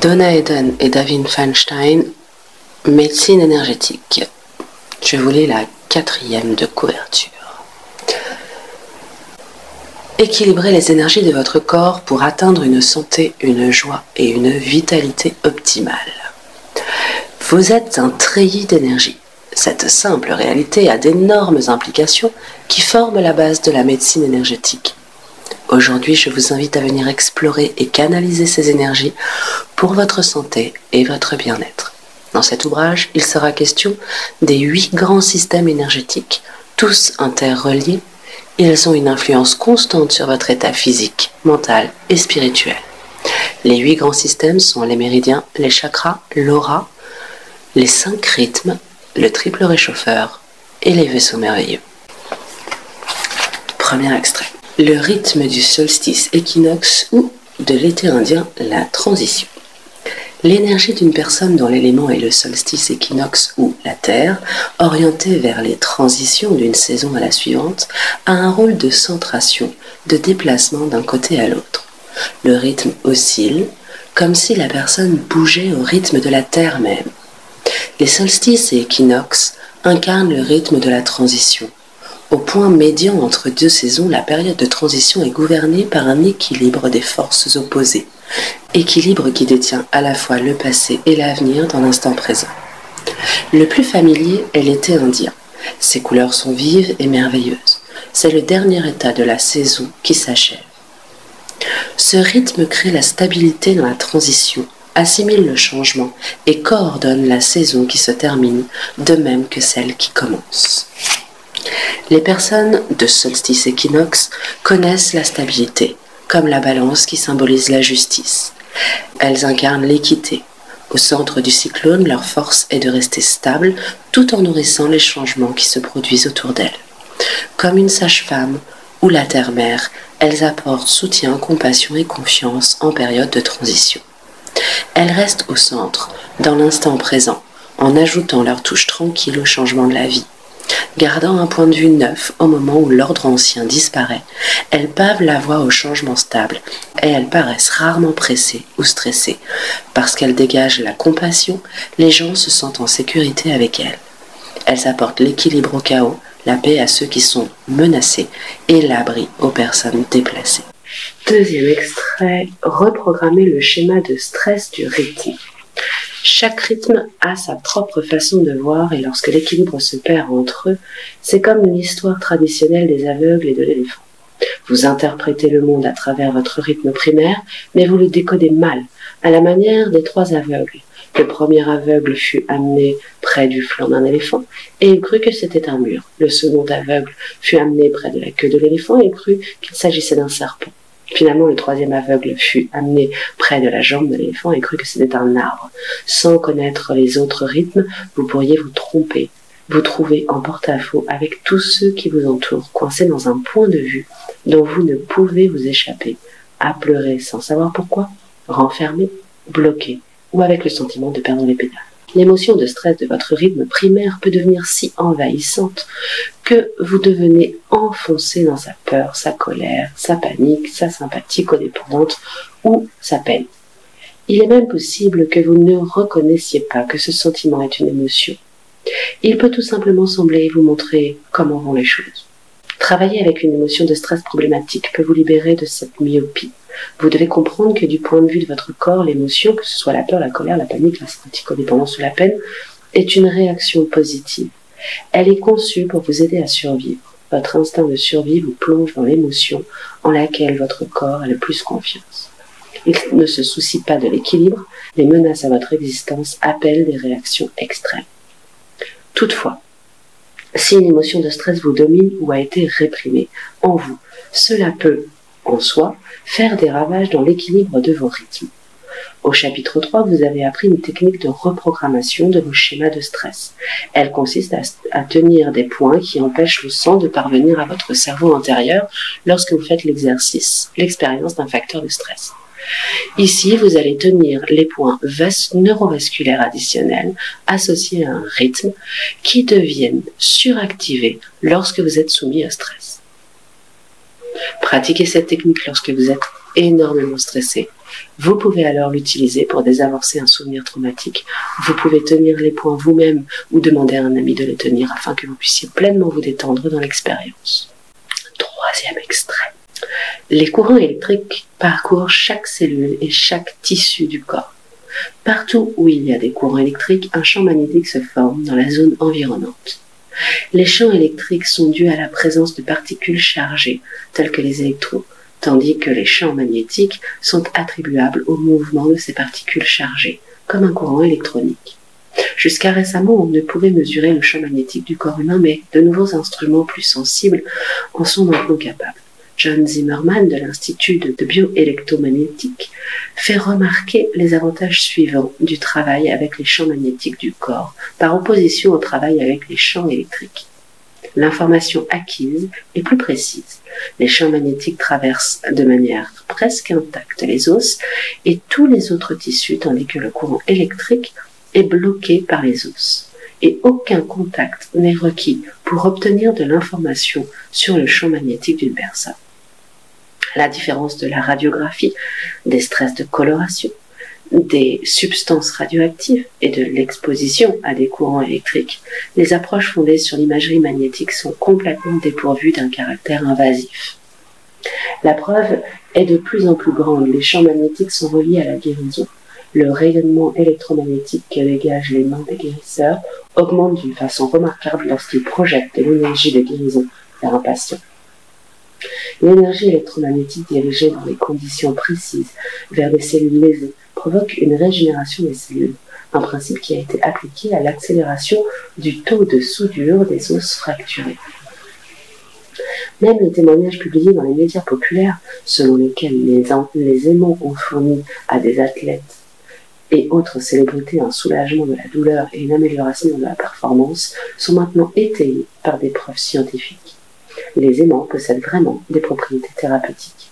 Donna Eden et David Feinstein, médecine énergétique. Je vous lis la 4e de couverture. Équilibrez les énergies de votre corps pour atteindre une santé, une joie et une vitalité optimale. Vous êtes un treillis d'énergie. Cette simple réalité a d'énormes implications qui forment la base de la médecine énergétique. Aujourd'hui, je vous invite à venir explorer et canaliser ces énergies pour votre santé et votre bien-être. Dans cet ouvrage, il sera question des 8 grands systèmes énergétiques, tous interreliés. Ils ont une influence constante sur votre état physique, mental et spirituel. Les 8 grands systèmes sont les méridiens, les chakras, l'aura, les 5 rythmes, le triple réchauffeur et les vaisseaux merveilleux. Premier extrait. Le rythme du solstice équinoxe ou de l'été indien, la transition. L'énergie d'une personne dont l'élément est le solstice équinoxe ou la Terre, orientée vers les transitions d'une saison à la suivante, a un rôle de centration, de déplacement d'un côté à l'autre. Le rythme oscille, comme si la personne bougeait au rythme de la Terre même. Les solstices et équinoxes incarnent le rythme de la transition. Au point médian entre 2 saisons, la période de transition est gouvernée par un équilibre des forces opposées. Équilibre qui détient à la fois le passé et l'avenir dans l'instant présent. Le plus familier est l'été indien. Ses couleurs sont vives et merveilleuses. C'est le dernier état de la saison qui s'achève. Ce rythme crée la stabilité dans la transition, assimile le changement et coordonne la saison qui se termine, de même que celle qui commence. Les personnes de solstice équinoxe connaissent la stabilité, comme la balance qui symbolise la justice. Elles incarnent l'équité. Au centre du cyclone, leur force est de rester stable tout en nourrissant les changements qui se produisent autour d'elles. Comme une sage-femme ou la terre-mère, elles apportent soutien, compassion et confiance en période de transition. Elles restent au centre, dans l'instant présent, en ajoutant leur touche tranquille au changement de la vie. Gardant un point de vue neuf au moment où l'ordre ancien disparaît, elles pavent la voie au changement stable et elles paraissent rarement pressées ou stressées. Parce qu'elles dégagent la compassion, les gens se sentent en sécurité avec elles. Elles apportent l'équilibre au chaos, la paix à ceux qui sont menacés et l'abri aux personnes déplacées. Deuxième extrait, reprogrammer le schéma de stress du rythme. Chaque rythme a sa propre façon de voir et lorsque l'équilibre se perd entre eux, c'est comme l'histoire traditionnelle des aveugles et de l'éléphant. Vous interprétez le monde à travers votre rythme primaire, mais vous le décodez mal, à la manière des 3 aveugles. Le premier aveugle fut amené près du flanc d'un éléphant et il crut que c'était un mur. Le second aveugle fut amené près de la queue de l'éléphant et il crut qu'il s'agissait d'un serpent. Finalement, le 3e aveugle fut amené près de la jambe de l'éléphant et crut que c'était un arbre. Sans connaître les autres rythmes, vous pourriez vous tromper, vous trouver en porte-à-faux avec tous ceux qui vous entourent, coincés dans un point de vue dont vous ne pouvez vous échapper, à pleurer sans savoir pourquoi, renfermé, bloqué, ou avec le sentiment de perdre les pédales. L'émotion de stress de votre rythme primaire peut devenir si envahissante que vous devenez enfoncé dans sa peur, sa colère, sa panique, sa sympathie codépendante ou sa peine. Il est même possible que vous ne reconnaissiez pas que ce sentiment est une émotion. Il peut tout simplement sembler vous montrer comment vont les choses. Travailler avec une émotion de stress problématique peut vous libérer de cette myopie. Vous devez comprendre que du point de vue de votre corps, l'émotion, que ce soit la peur, la colère, la panique, la sympathie codépendance ou la peine, est une réaction positive. Elle est conçue pour vous aider à survivre. Votre instinct de survie vous plonge dans l'émotion en laquelle votre corps a le plus confiance. Il ne se soucie pas de l'équilibre, les menaces à votre existence appellent des réactions extrêmes. Toutefois, si une émotion de stress vous domine ou a été réprimée en vous, cela peut, en soi, faire des ravages dans l'équilibre de vos rythmes. Au chapitre 3, vous avez appris une technique de reprogrammation de vos schémas de stress. Elle consiste à tenir des points qui empêchent le sang de parvenir à votre cerveau antérieur lorsque vous faites l'expérience d'un facteur de stress. Ici, vous allez tenir les points neurovasculaires additionnels associés à un rythme qui deviennent suractivés lorsque vous êtes soumis à stress. Pratiquez cette technique lorsque vous êtes énormément stressé Vous pouvez alors l'utiliser pour désamorcer un souvenir traumatique. Vous pouvez tenir les points vous-même ou demander à un ami de les tenir afin que vous puissiez pleinement vous détendre dans l'expérience. Troisième extrait. Les courants électriques parcourent chaque cellule et chaque tissu du corps. Partout où il y a des courants électriques, un champ magnétique se forme dans la zone environnante. Les champs électriques sont dus à la présence de particules chargées, telles que les électrons, tandis que les champs magnétiques sont attribuables au mouvement de ces particules chargées, comme un courant électronique. Jusqu'à récemment, on ne pouvait mesurer le champ magnétique du corps humain, mais de nouveaux instruments plus sensibles en sont maintenant capables. John Zimmerman de l'Institut de bioélectromagnétique fait remarquer les avantages suivants du travail avec les champs magnétiques du corps par opposition au travail avec les champs électriques. L'information acquise est plus précise. Les champs magnétiques traversent de manière presque intacte les os et tous les autres tissus, tandis que le courant électrique est bloqué par les os. Et aucun contact n'est requis pour obtenir de l'information sur le champ magnétique d'une personne. À la différence de la radiographie, des stress de coloration, des substances radioactives et de l'exposition à des courants électriques, les approches fondées sur l'imagerie magnétique sont complètement dépourvues d'un caractère invasif. La preuve est de plus en plus grande. Les champs magnétiques sont reliés à la guérison. Le rayonnement électromagnétique que dégagent les mains des guérisseurs augmente d'une façon remarquable lorsqu'ils projettent de l'énergie de guérison vers un patient. L'énergie électromagnétique dirigée dans des conditions précises vers des cellules lésées provoque une régénération des cellules, un principe qui a été appliqué à l'accélération du taux de soudure des os fracturés. Même les témoignages publiés dans les médias populaires, selon lesquels les aimants ont fourni à des athlètes et autres célébrités un soulagement de la douleur et une amélioration de la performance, sont maintenant étayés par des preuves scientifiques. Les aimants possèdent vraiment des propriétés thérapeutiques.